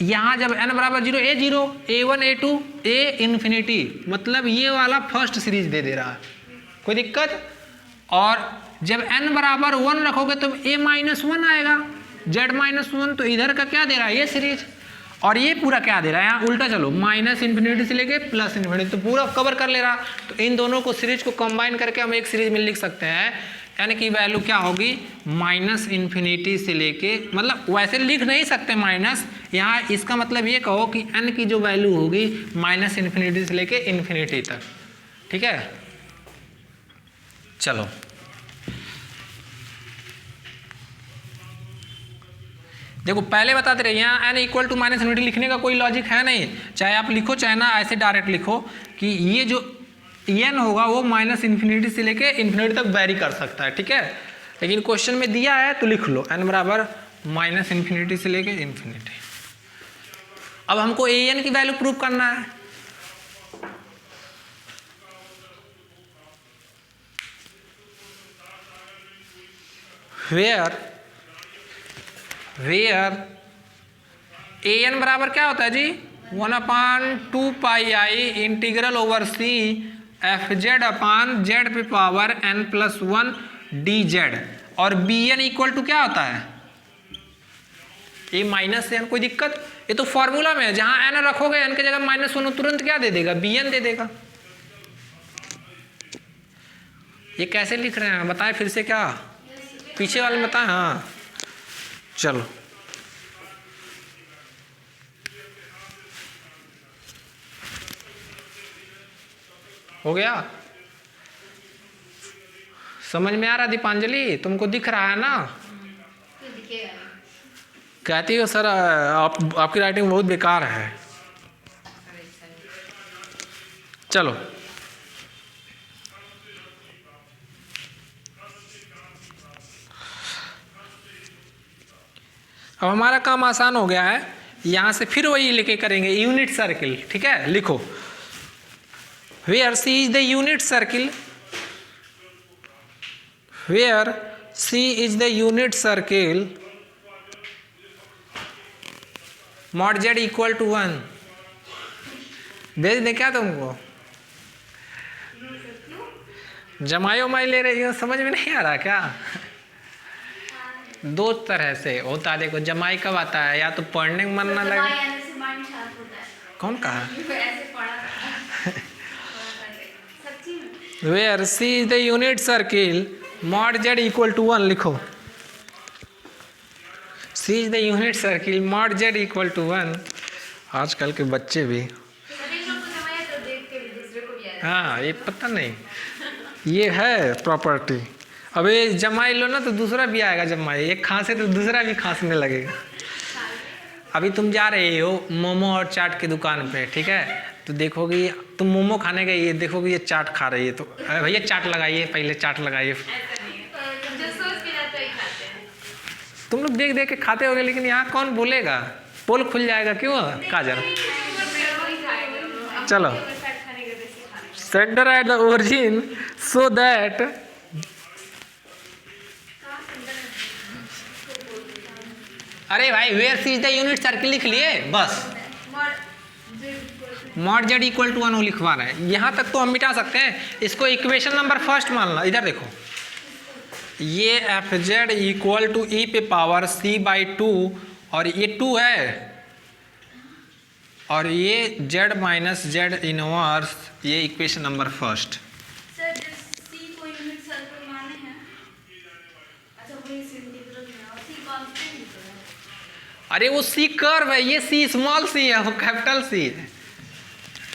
यहाँ जब n बराबर 0 a zero, a1 a2 a infinity, मतलब ये वाला फर्स्ट सीरीज दे रहा है, कोई दिक्कत? और जब n बराबर 1 रखोगे तो a माइनस 1 आएगा, z माइनस 1, तो इधर का क्या दे रहा है, ये सीरीज। और ये पूरा क्या दे रहा है, यहाँ उल्टा चलो, माइनस इन्फिनिटी से लेके प्लस इन्फिनिटी, तो पूरा कवर कर ले रहा। तो इन दोनों को सीरीज को कंबाइन करके हम एक सीरीज में लिख सकते हैं, n की वैल्यू क्या होगी, माइनस इन्फिनिटी से लेके, मतलब वैसे लिख नहीं सकते माइनस, यहाँ इसका मतलब ये कहो कि n की जो वैल्यू होगी माइनस इन्फिनिटी से लेके इन्फिनिटी तक, ठीक है। चलो देखो पहले बताते रहे, यहाँ n equal to minus infinity लिखने का कोई लॉजिक है नहीं, चाहे आप लिखो चाहे ना, ऐसे डायरेक्ट लिखो कि ये जो n होगा वो माइनस इन्फिनिटी से लेके इन्फिनिटी तक वेरी कर सकता है, ठीक है। लेकिन क्वेश्चन में दिया है तो लिख लो n बराबर माइनस इन्फिनिटी से लेके इन्फिनिटी। अब हमको an की वैल्यू प्रूव करना है, वेयर an बराबर क्या होता है जी, 1/2 pi i integral over c f z upon z पे पावर n+1 डी जेड, और बी एन इक्वल टू क्या होता है, ए माइनस एन। कोई दिक्कत? ये तो फॉर्मूला में है, जहां n रखोगे n की जगह -1 तुरंत क्या दे देगा, बी एन दे देगा। ये कैसे लिख रहे हैं बताएं फिर से, क्या पीछे वाले बताएं। हाँ चलो हो गया, समझ में आ रहा दीपांजलि, तुमको दिख रहा है ना? कहती हो सर आपकी राइटिंग बहुत बेकार है। चलो अब हमारा काम आसान हो गया है, यहाँ से फिर वही लेके करेंगे यूनिट सर्किल, ठीक है। लिखो where C is the unit circle, where C is the unit circle, mod z equal to 1। भेज दे क्या तुमको, जमाई उमाई ले रही हो, समझ में नहीं आ रहा क्या? दो तरह से होता है। देखो जमाई कब आता है, या तो पढ़ने में मन ना लगे। आने से माइंड शार्प होता है। कौन कहा? ऐसे पढ़ा था। सच्ची में। Where c is the unit circle mod z equal to 1 लिखो। C is the unit circle mod z equal to 1। आजकल के बच्चे भी, हाँ ये पता नहीं, ये है प्रॉपर्टी। अब ये जमाई लो ना तो दूसरा भी आएगा जमाई, एक खांसे तो दूसरा भी खांसने लगेगा। अभी तुम जा रहे हो मोमो और चाट की दुकान पे, ठीक है, तो देखोगे तुम मोमो खाने गए, ये देखोगे ये चाट खा रही है, तो अरे भैया चाट लगाइए, पहले चाट लगाइए। तुम लोग देख देख के खाते होगे, लेकिन यहाँ कौन बोलेगा, पोल खुल जाएगा क्यों काजल। चलो, centre at the origin so that, अरे भाई where c is the unit circle लिख लिए बस। मॉड जेड इक्वल टू 1 वो लिखवा रहे हैं, यहाँ तक तो हम मिटा सकते हैं। इसको इक्वेशन नंबर फर्स्ट मानना। इधर देखो, ये F z equal to e पे पावर सी बाई 2, और ये 2 है, और ये जेड माइनस जेड इनवर्स, ये इक्वेशन नंबर फर्स्ट। अरे वो सी कर्व है, ये सी स्मॉल सी है, वो कैपिटल सी है,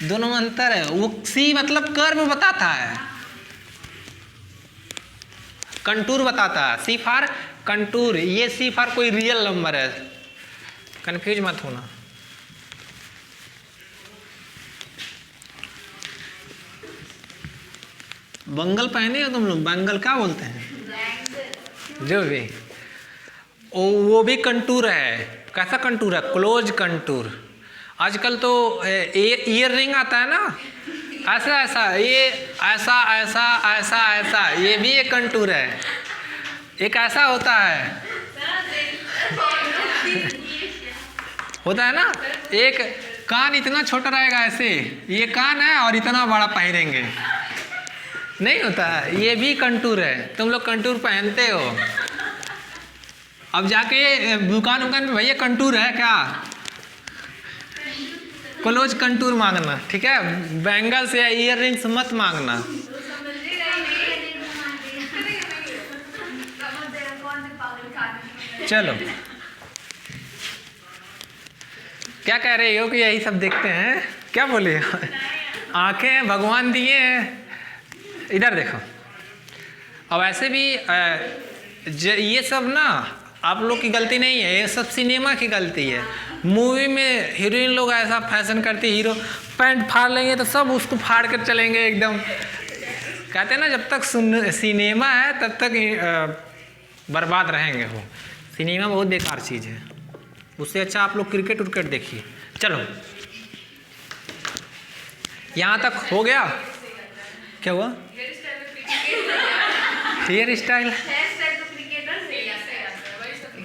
दोनों में अंतर है। वो सी मतलब कर्व बताता है, कंटूर बताता है। सी फॉर कंटूर, ये सी फॉर कोई रियल नंबर है, कंफ्यूज मत होना। बंगल पहने हो तुम लोग, बंगल क्या बोलते हैं जो भी, वो भी कंटूर है। कैसा कंटूर है? Close contour. आजकल तो ईयर रिंग आता है ना, ऐसा ऐसा, ये ऐसा ऐसा ऐसा ऐसा, ये भी एक कंटूर है। एक ऐसा होता है होता है ना, एक कान इतना छोटा रहेगा ऐसे, ये कान है, और इतना बड़ा पहनेंगे, नहीं होता है, ये भी कंटूर है। तुम लोग कंटूर पहनते हो। अब जाके दुकान पे भैया कंटूर है क्या, क्लोज कंटूर मांगना, ठीक है, बैंगल्स या ईयर रिंग्स मत मांगना। चलो, क्या कह रहे हो कि यही सब देखते हैं, क्या बोले? आंखें भगवान दिए हैं। इधर देखो, अब ऐसे भी ये सब ना आप लोग की गलती नहीं है, ये सब सिनेमा की गलती है। मूवी में हीरोइन लोग ऐसा फैशन करती है, हीरो पैंट फाड़ लेंगे तो सब उसको फाड़ कर चलेंगे एकदम। कहते हैं ना, जब तक सिनेमा है तब तक बर्बाद रहेंगे। वो सिनेमा बहुत बेकार चीज़ है, उससे अच्छा आप लोग क्रिकेट उर्केट देखिए। चलो, यहाँ तक हो गया। क्या हुआ? हेयर स्टाइल,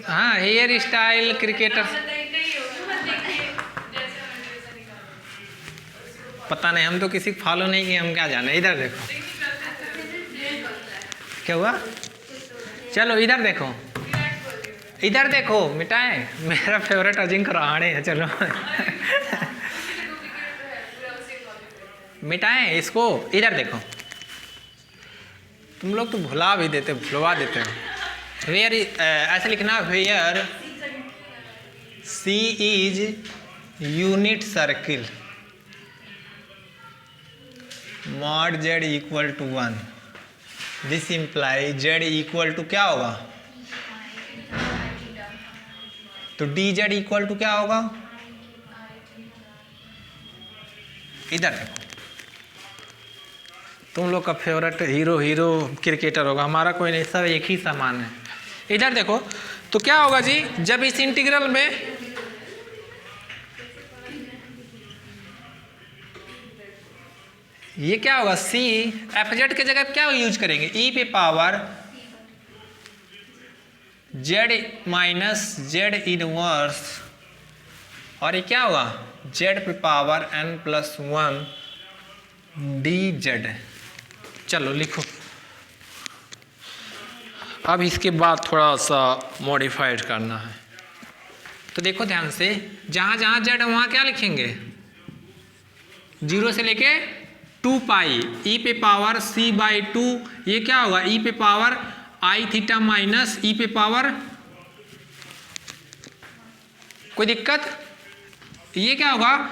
हाँ हेयर स्टाइल क्रिकेटर, पता नहीं, हम तो किसी को फॉलो नहीं किए, हम क्या जाने। इधर देखो, क्या हुआ? चलो इधर देखो, इधर देखो, मिटाएं, मेरा फेवरेट अजिंक्य रहाणे है। चलो मिटाएं इसको। इधर देखो, तुम लोग तो भुला भी देते, भुलवा देते हो। वेयर ऐसे लिखना, where c is unit circle mod z equal to 1, this imply z equal to क्या होगा? तो डी जेड इक्वल टू क्या होगा? इधर देखो, तुम लोग का फेवरेट हीरो क्रिकेटर होगा, हमारा कोई नहीं, सब एक ही सामान है। इधर देखो, तो क्या होगा जी, जब इस इंटीग्रल में ये क्या होगा, सी एफ जेड के जगह क्या यूज करेंगे? ई पे power z minus z inverse, और ये क्या होगा? जेड पे power n plus 1 d z. चलो लिखो, अब इसके बाद थोड़ा सा मॉडिफाइड करना है। तो देखो ध्यान से, जहाँ जहाँ जेड है वहाँ क्या लिखेंगे, 0 से लेके 2 पाई ई पे पावर c बाई 2, ये क्या होगा ई पे पावर आई थीटा माइनस ई पे पावर, कोई दिक्कत, ये क्या होगा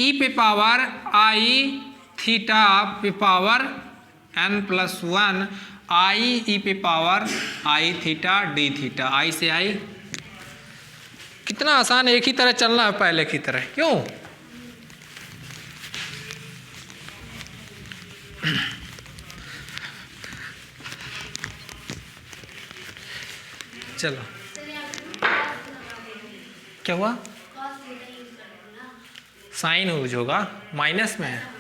ई पे पावर आई थीटा पे पावर n+1 आई ई पे power i theta d theta, आई से आई। कितना आसान, एक ही तरह चलना है पहले की तरह, क्यों? चलो क्या हुआ, साइन यूज होगा, माइनस में है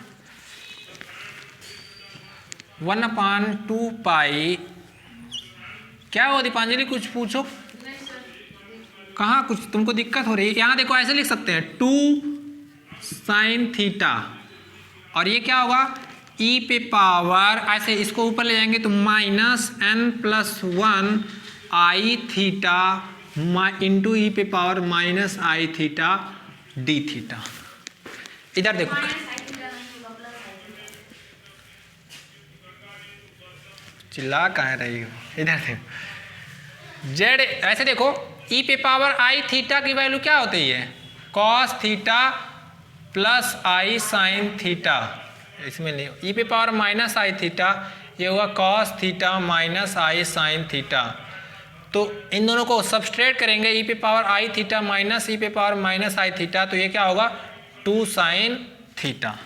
1/2 पाई। क्या हुआ दीपांजलि, कुछ पूछो, कहाँ कुछ तुमको दिक्कत हो रही है? यहाँ देखो ऐसे लिख सकते हैं 2 साइन थीटा, और ये क्या होगा ई पे पावर, ऐसे इसको ऊपर ले जाएंगे तो -n+1 आई थीटा इंटू ई पे पावर माइनस आई थीटा डी थीटा। इधर देखो, चिल्ला कहाँ रही हो, इधर देखो जेड, ऐसे देखो ई पे पावर आई थीटा की वैल्यू क्या होती है, cos theta plus i sine theta, इसमें नहीं, ई पे पावर माइनस आई थीटा, ये हुआ कॉस थीटा माइनस आई साइन थीटा। तो इन दोनों को सब्सट्रेट करेंगे, ई पे पावर आई थीटा माइनस ई पे पावर माइनस आई थीटा, तो ये क्या होगा 2 साइन थीटा।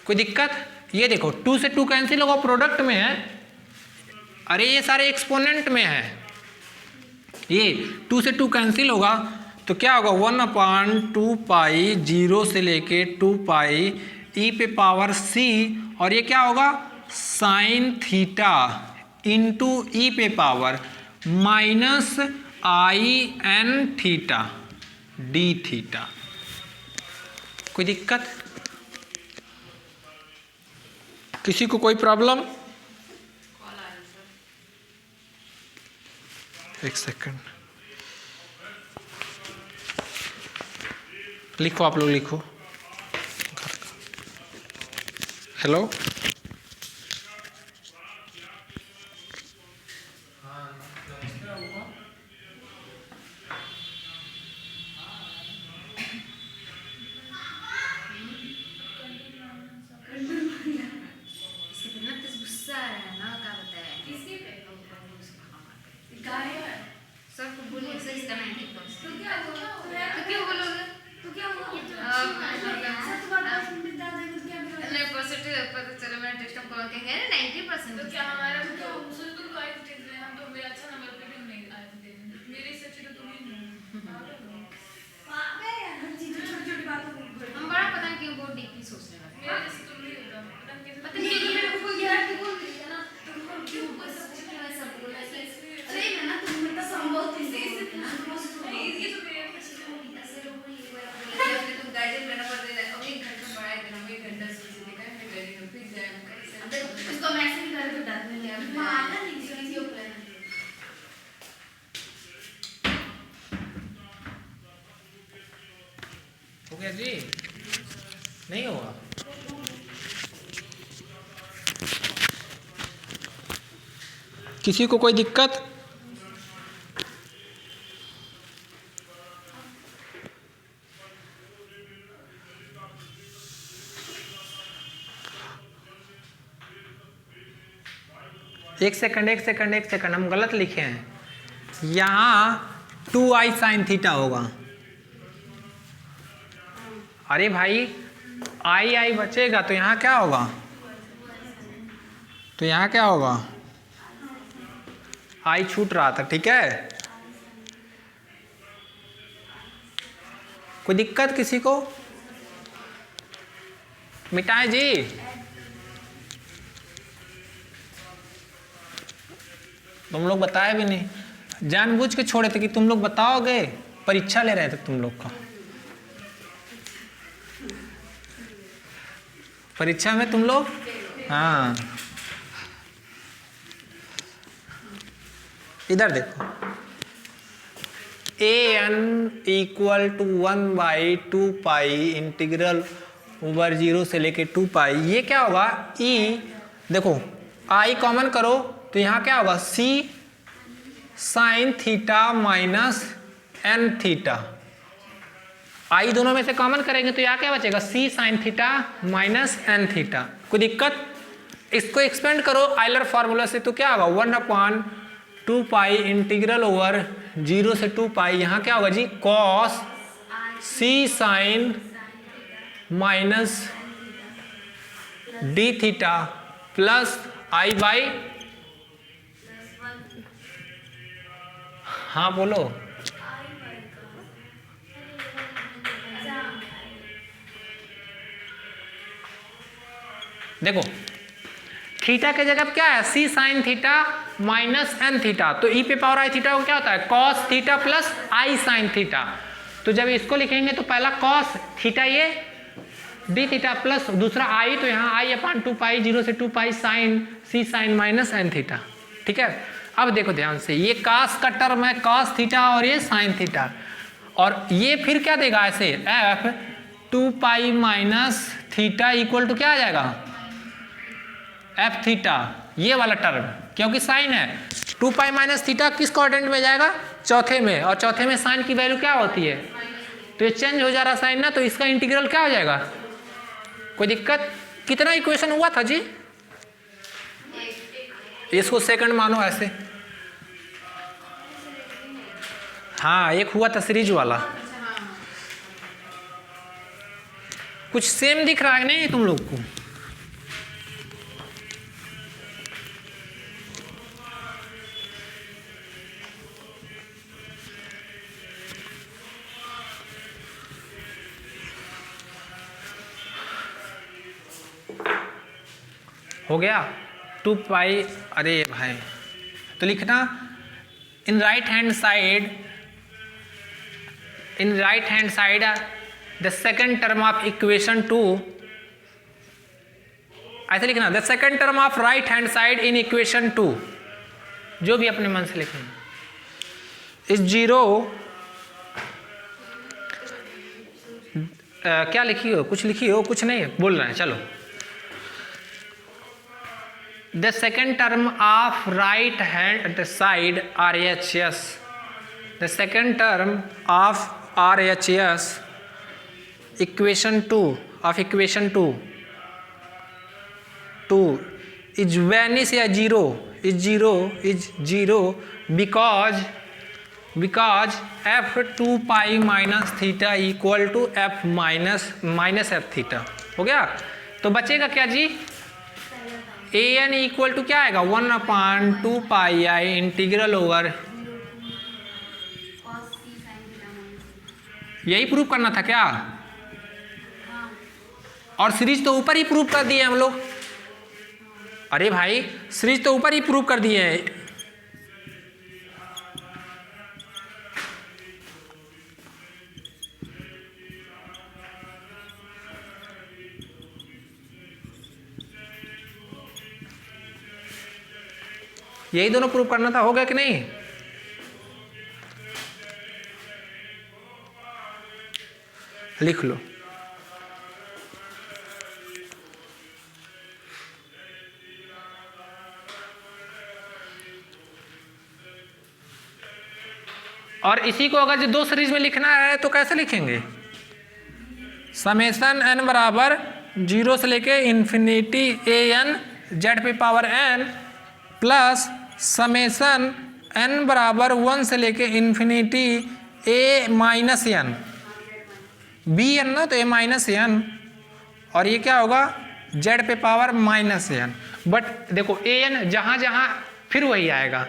कोई दिक्कत? ये देखो 2 से 2 कैंसिल होगा, प्रोडक्ट में है, अरे ये सारे एक्सपोनेंट में है, ये 2 से 2 कैंसिल होगा तो क्या होगा 1/2 पाई 0 से लेके 2 पाई ई पे पावर c, और ये क्या होगा साइन थीटा इंटू ई पे power minus i n theta d theta. कोई दिक्कत? किसी को कोई प्रॉब्लम? एक सेकंड, लिखो आप लोग, लिखो। हेलो, हो गया जी? नहीं होगा? किसी को कोई दिक्कत? एक सेकंड, हम गलत लिखे हैं, यहाँ 2i साइन थीटा होगा। अरे भाई आई बचेगा तो यहाँ क्या होगा, तो यहाँ क्या होगा, आई छूट रहा था, ठीक है? कोई दिक्कत किसी को? मिटाए जी? तुम लोग बताए भी नहीं, जानबूझ के छोड़े थे कि तुम लोग बताओगे, परीक्षा ले रहे थे तुम लोग का। परीक्षा में तुम लोग, हाँ इधर देखो, an equal to 1/2 pi integral over 0 से लेके 2 पाई, ये क्या होगा e, देखो i कॉमन करो तो यहाँ क्या होगा c sine theta minus n theta, i दोनों में से कॉमन करेंगे तो यहाँ क्या बचेगा c sine theta minus n theta. कोई दिक्कत? इसको एक्सपेंड करो आयलर फार्मूला से तो क्या होगा 1/2 पाई इंटीग्रल ओवर 0 से 2 पाई, यहाँ क्या होगा जी cos c sine minus d theta plus i by, हाँ बोलो, देखो थीटा के जगह क्या है c sine theta minus n theta, तो e पे पावर आई थीटा को क्या होता है cos theta plus i sine theta. तो जब इसको लिखेंगे तो पहला कॉस थीटा ये डी थीटा प्लस दूसरा आई, तो यहाँ आई अपान 2 पाई 0 से 2 pi sine c sine minus n theta. ठीक है, अब देखो ध्यान से, ये कास का टर्म है कॉस थीटा और ये साइन थीटा, और ये फिर क्या देगा ऐसे f 2 pi minus theta equal to क्या आ जाएगा एफ थीटा, ये वाला टर्म क्योंकि साइन है 2 पाई माइनस थीटा किस क्वाड्रेंट में जाएगा चौथे में, और चौथे में साइन की वैल्यू क्या होती है, तो ये चेंज हो जा रहा साइन ना, तो इसका इंटीग्रल क्या हो जाएगा। कोई दिक्कत? कितना इक्वेशन हुआ था जी, इसको सेकंड मानो ऐसे, हाँ एक हुआ था सीरीज वाला, कुछ सेम दिख रहा है नहीं तुम लोग को? हो गया 2 पाई, अरे भाई तो लिखना इन right hand side the second term of equation 2, ऐसे लिखना the second term of right hand side in equation 2, जो भी अपने मन से लिखना इस 0 क्या लिखी हो, कुछ लिखी हो, कुछ नहीं बोल रहे हैं, चलो the second term of right hand side RHS, the second term of RHS equation 2 of equation 2 is vanish या is zero because f 2 pi minus theta equal to f minus f theta. हो गया, तो बचेगा क्या जी an equal to क्या आएगा 1/2 pi i integral over, यही prove करना था क्या, और सीरीज तो ऊपर ही प्रूव कर दिए हम लोग। अरे भाई सीरीज तो ऊपर ही प्रूव कर दिए हैं, यही दोनों प्रूव करना था। हो गया कि नहीं? लिख लो। और इसी को अगर जो दो सीरीज में लिखना है तो कैसे लिखेंगे? समेशन n बराबर 0 से लेके इन्फिनिटी an जेड पे power n plus summation n बराबर 1 से लेके infinity a minus n, b n ना तो a माइनस एन, और ये क्या होगा z पे पावर माइनस एन। बट देखो an जहाँ जहाँ फिर वही आएगा।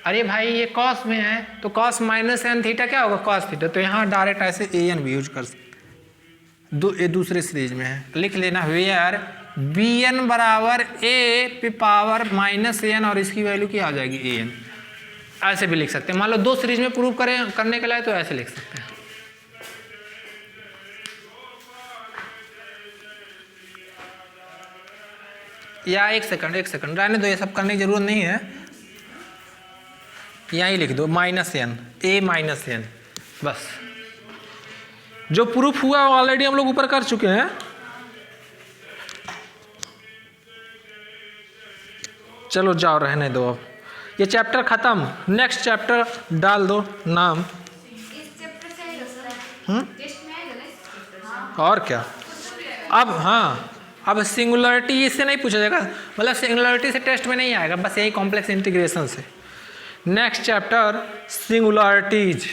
अरे भाई ये कॉस में है तो कॉस माइनस एन थीटा क्या होगा कॉस थीटा, तो यहाँ डायरेक्ट ऐसे ए एन भी यूज कर सकते। दूसरे सीरीज में है, लिख लेना वेयर बी एन बराबर ए पे पावर माइनस एन और इसकी वैल्यू क्या आ जाएगी ए एन। ऐसे भी लिख सकते हैं, मान लो दो सीरीज में प्रूव करने के लिए तो ऐसे लिख सकते हैं। या एक सेकंड रहने दो, ये सब करने की जरूरत नहीं है। यहीं लिख दो -n, a - n, बस। जो प्रूफ हुआ वो ऑलरेडी हम लोग ऊपर कर चुके हैं। चलो जाओ, रहने दो अब, ये चैप्टर खत्म। नेक्स्ट चैप्टर डाल दो नाम। इस चैप्टर से आएगा सर, टेस्ट में आएगा ना इस चैप्टर से। और क्या, अब हाँ, अब सिंगुलरिटी इससे नहीं पूछा जाएगा, मतलब सिंगुलरिटी से टेस्ट में नहीं आएगा, बस यही कॉम्प्लेक्स इंटीग्रेशन से। नेक्स्ट चैप्टर सिंगुलरिटीज,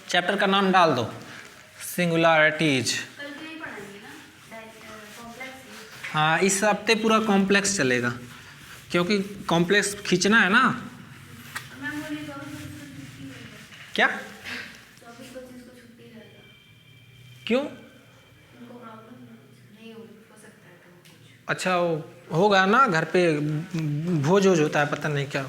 चैप्टर का नाम डाल दो सिंगुलरिटीज। हाँ, इस हफ्ते पूरा कॉम्प्लेक्स चलेगा, क्योंकि कॉम्प्लेक्स खींचना है ना। क्या, क्यों? अच्छा, वो होगा ना घर पे, भोज होता है, पता नहीं क्या।